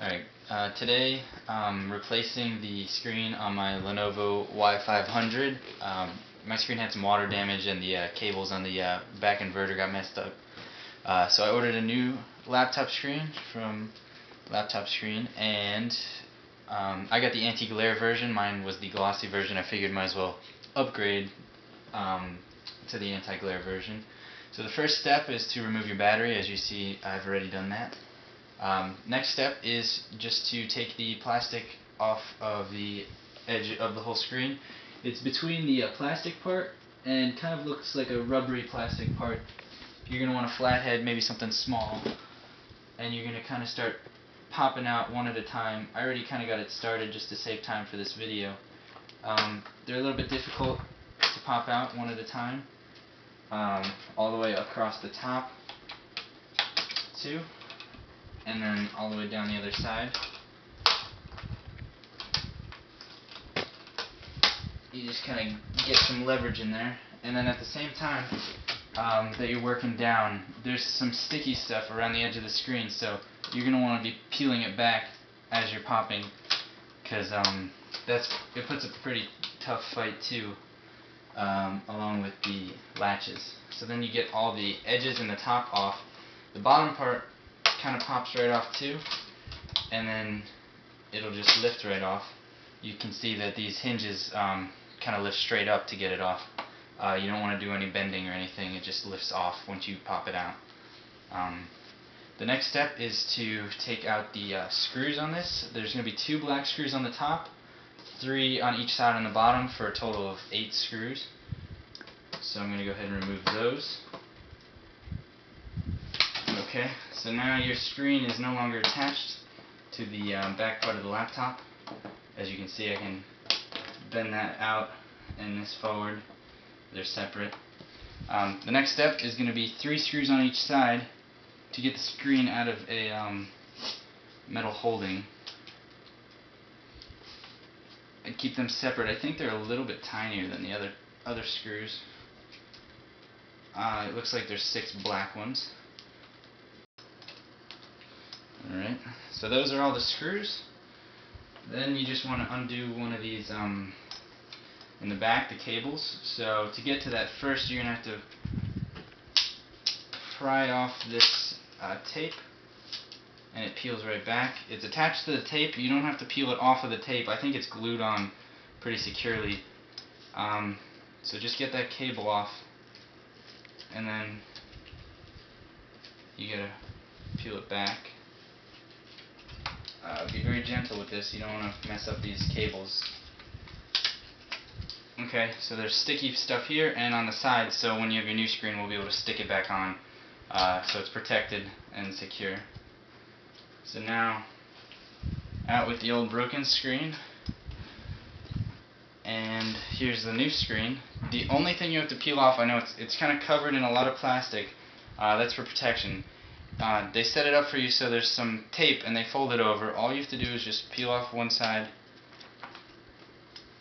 Alright, today I'm replacing the screen on my Lenovo Y500. My screen had some water damage and the cables on the back inverter got messed up. So I ordered a new laptop screen from Laptop Screen, and I got the anti-glare version. Mine was the glossy version. I figured might as well upgrade to the anti-glare version. So the first step is to remove your battery. As you see, I've already done that. Next step is just to take the plastic off of the edge of the whole screen. It's between the plastic part and kind of looks like a rubbery plastic part. You're going to want a flathead, maybe something small, and you're going to kind of start popping out one at a time. I already kind of got it started just to save time for this video. They're a little bit difficult to pop out one at a time, all the way across the top too, and then all the way down the other side. You just kind of get some leverage in there, and then at the same time that you're working down, there's some sticky stuff around the edge of the screen, so you're going to want to be peeling it back as you're popping, because it puts a pretty tough fight too, along with the latches. So then you get all the edges and the top off. The bottom part kind of pops right off too, and then it'll just lift right off. You can see that these hinges kind of lift straight up to get it off. You don't want to do any bending or anything. It just lifts off once you pop it out. The next step is to take out the screws on this. There's going to be 2 black screws on the top, 3 on each side on the bottom, for a total of 8 screws. So I'm going to go ahead and remove those. Okay, so now your screen is no longer attached to the back part of the laptop. As you can see, I can bend that out and this forward. They're separate. The next step is going to be 3 screws on each side to get the screen out of a metal holding, and keep them separate. I think they're a little bit tinier than the other screws. It looks like there's 6 black ones. Alright, so those are all the screws. Then you just want to undo one of these in the back, the cables. So to get to that, first you're going to have to pry off this tape, and it peels right back. It's attached to the tape. You don't have to peel it off of the tape. I think it's glued on pretty securely. So just get that cable off, and then you gotta peel it back. Be very gentle with this. You don't want to mess up these cables. Okay, so there's sticky stuff here and on the side, so when you have your new screen, we'll be able to stick it back on, so it's protected and secure. So now, out with the old broken screen, and here's the new screen. The only thing you have to peel off, I know it's kind of covered in a lot of plastic, that's for protection. They set it up for you so there's some tape and they fold it over. All you have to do is just peel off one side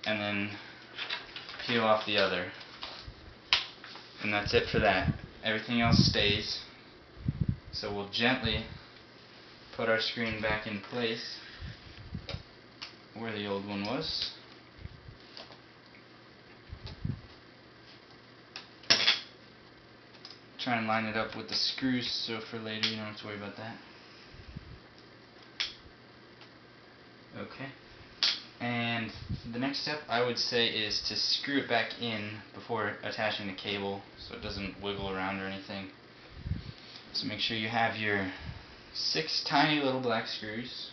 and then peel off the other, and that's it for that. Everything else stays. So we'll gently put our screen back in place where the old one was. Try and line it up with the screws so for later you don't have to worry about that. Okay. And the next step, I would say, is to screw it back in before attaching the cable so it doesn't wiggle around or anything. So make sure you have your 6 tiny little black screws.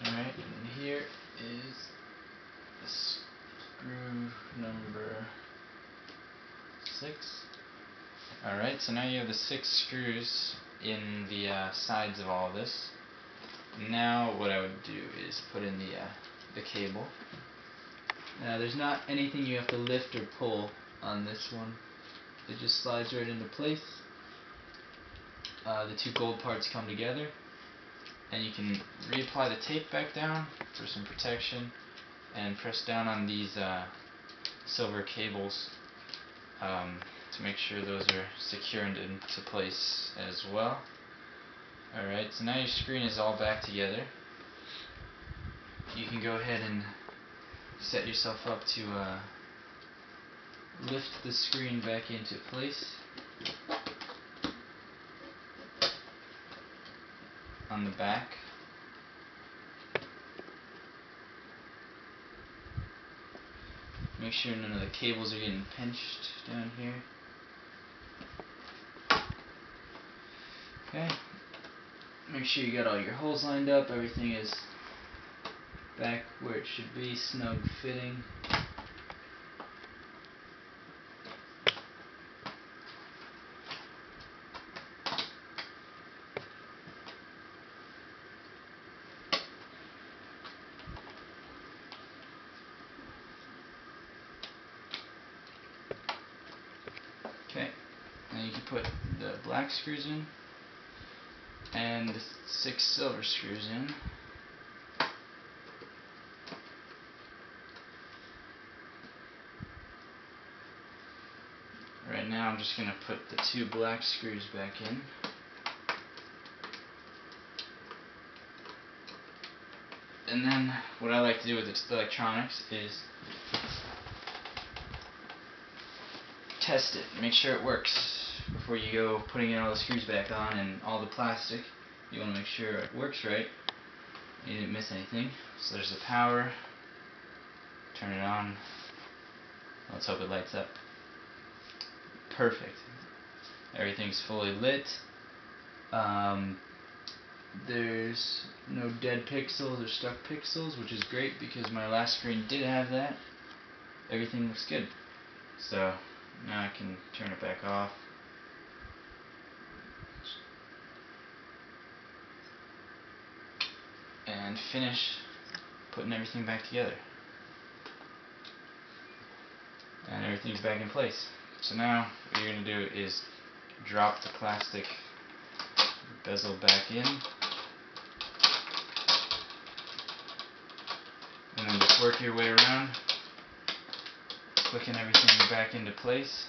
Alright, and here is screw number 6. Alright, so now you have the 6 screws in the sides of all of this. Now what I would do is put in the cable. Now there's not anything you have to lift or pull on this one. It just slides right into place. The two gold parts come together, and you can reapply the tape back down for some protection, and press down on these silver cables to make sure those are secured into place as well. Alright, so now your screen is all back together. You can go ahead and set yourself up to lift the screen back into place on the back. Make sure none of the cables are getting pinched down here. Okay. Make sure you got all your holes lined up, everything is back where it should be, snug fitting. Okay, now you can put the black screws in and the 6 silver screws in. Right now I'm just going to put the 2 black screws back in. And then what I like to do with the electronics is test it, make sure it works before you go putting in all the screws back on and all the plastic. You want to make sure it works right. You didn't miss anything. So there's the power. Turn it on. Let's hope it lights up. Perfect. Everything's fully lit. There's no dead pixels or stuck pixels, which is great because my last screen did have that. Everything looks good. So now I can turn it back off. And finish putting everything back together. And everything's back in place. So now what you're going to do is drop the plastic bezel back in. And then just work your way around, clicking everything back into place.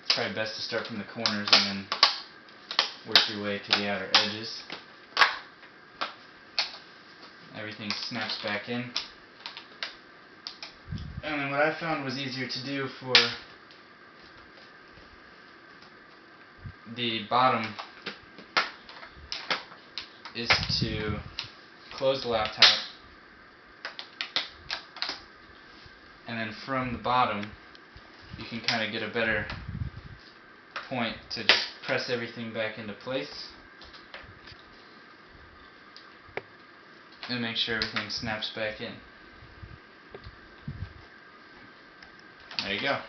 It's probably best to start from the corners and then work your way to the outer edges. Everything snaps back in. And then what I found was easier to do for the bottom is to close the laptop, and then from the bottom you can kind of get a better point to just press everything back into place and make sure everything snaps back in. There you go.